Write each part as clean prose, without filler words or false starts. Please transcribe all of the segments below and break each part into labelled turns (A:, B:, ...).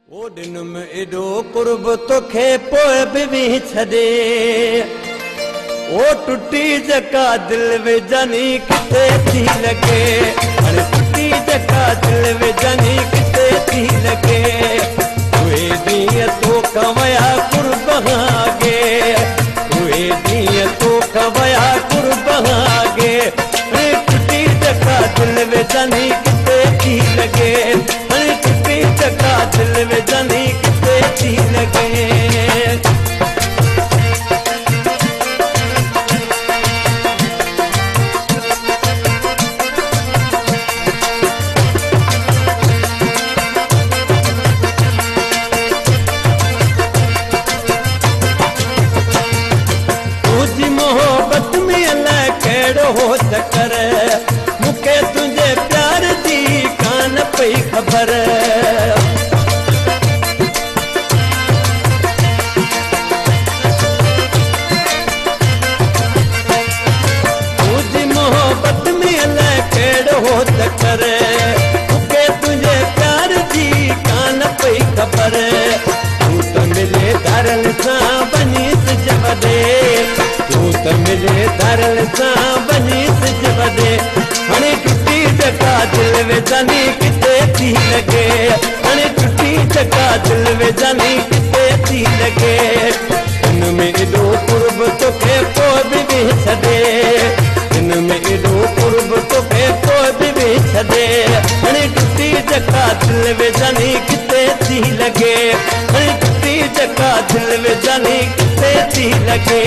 A: ओ दिन में एडो कुर्ब तोखे पोइ बि छॾे ओ टुटी जका दिल विझनी किथे थी लगे अरे टुटी जका दिल विझनी किथे थी लगे उहे ॾींहं तो कवया कुर्ब हागे उहे ॾींहं तो कवया कुर्ब हागे अरे टुटी जका दिल विझनी किथे थी लगे अरे टुटी जका दिल विझनी किथे थी लगे मोहब्बत में अल्लाह कहिड़ो हो चकर मूंखे तुंहिंजे प्यार जी कान पई ख़बर तुंहिंजी मोहब्बत में अल्लाह कहिड़ो हो चकर मूंखे तुंहिंजे प्यार जी कान पई ख़बर तूं त मिले दरल सां वञी सिज वॾे तूं त मिले दरल सां वञी सिज वॾे हाणे टुटी जका दिल विझनी किथे थी लगे हाणे टुटी जका दिल विझनी किथे थी लगे हिन में एॾो कुर्ब तोखे पोइ बि छॾे हिन में एॾो कुर्ब तोखे पोइ बि छॾे हाणे टुटी जका दिल विझनी किथे थी लगे हाणे टुटी जका दिल विझनी किथे थी लगे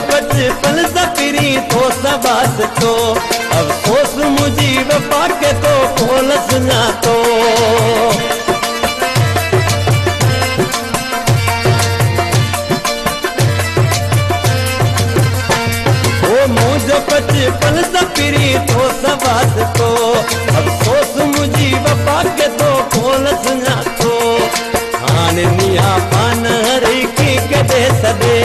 A: बचपन सफरी तो सबास तो अफसोस मुझी वफा के तो खोलस ना तो ओ मुझे बचपन सफरी तो सबास तो अफसोस मुझी वफा के तो खोलस ना तो हाने निया पान हरी की गदे सदे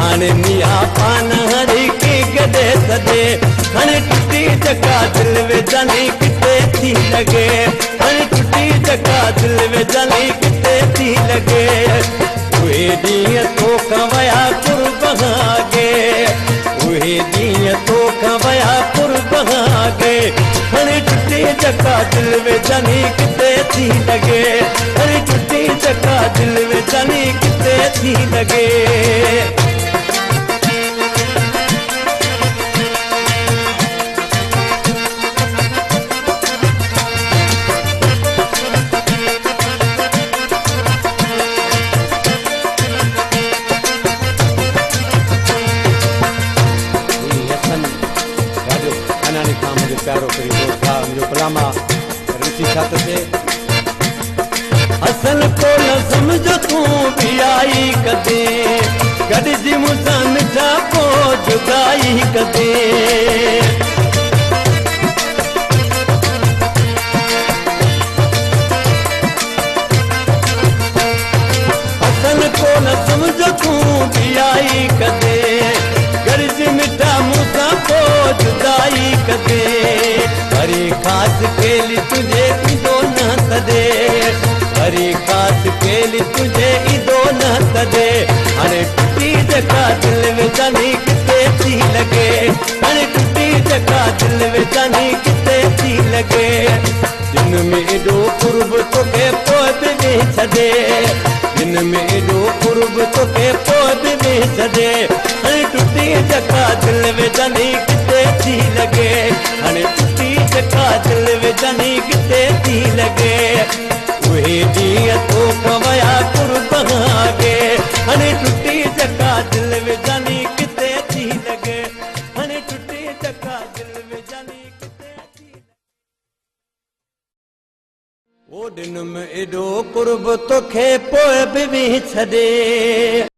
A: हाणे मिया पान हरी की गदे सदे हाणे टुटी जका दिल विझनी किथे थी लगे हाणे टुटी जका दिल विझनी किथे थी लगे उहे ॾींहं तो कवया कुर्ब हागे उहे ॾींहं तो कवया कुर्ब हागे हाणे टुटी जका दिल विझनी किथे थी लगे हाणे टुटी जका दिल विझनी किथे थी लगे प्यारो करी दोस्त था मुझे गुलामा रुचि छात्र थे असल को न समझो तू भी आई कदे गॾिजी मूंसां मिठा पो जुदाई कदे असल को न समझो तू भी आई कदे गॾिजी मिठा मूंसां पो जुदाई कदे हरी खास केली तुझे ईदो न सदे हरी खास केली तुझे ईदो न सदे हाणे टुटी जका दिल विझनी किथे थी लगे हाणे टुटी जका दिल विझनी किथे थी लगे दिन में एॾो कुर्ब तोखे पोइ बि छॾे दिन में एॾो कुर्ब तोखे पोइ बि छॾे हाणे टुटी जका दिल विझनी किथे थी लगे हाणे टुटी जका दिल विझनी किथे थी लगे उहे ॾींहं तो कवया कुर्ब हागे हाणे टुटी जका दिल विझनी किथे थी लगे हाणे टुटी जका दिल विझनी किथे थी ओ दिन में एॾो कुर्ब तोखे पोइ बि छॾे